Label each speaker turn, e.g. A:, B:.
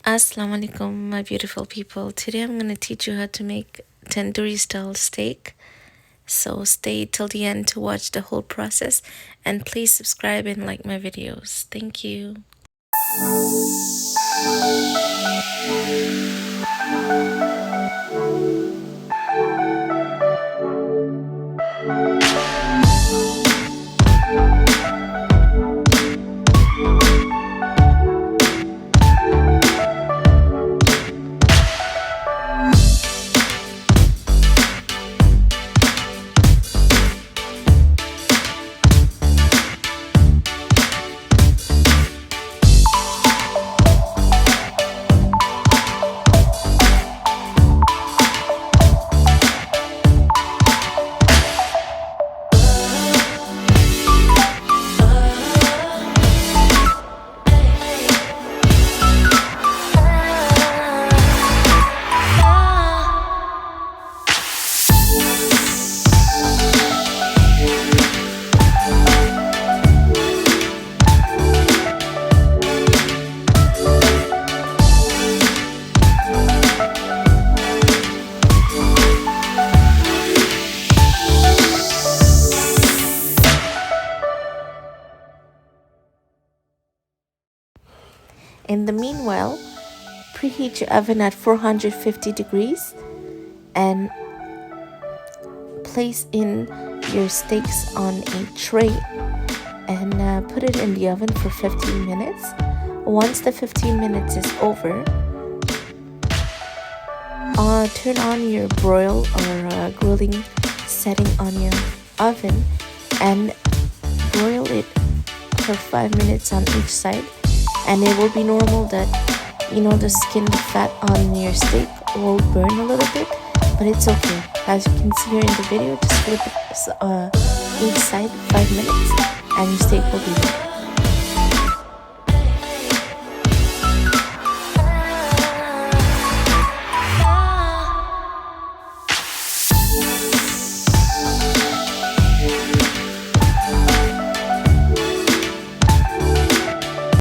A: Assalamu alaikum, my beautiful people. Today I'm going to teach you how to make tandoori style steak. So stay till the end to watch the whole process, and please subscribe and like my videos. Thank you. In the meanwhile, preheat your oven at 450 degrees and place in your steaks on a tray and put it in the oven for 15 minutes. Once the 15 minutes is over, turn on your broil or grilling setting on your oven and broil it for 5 minutes on each side. And it will be normal that the skin fat on your steak will burn a little bit, but it's okay. As you can see here in the video, just flip it each side 5 minutes and your steak will be ready.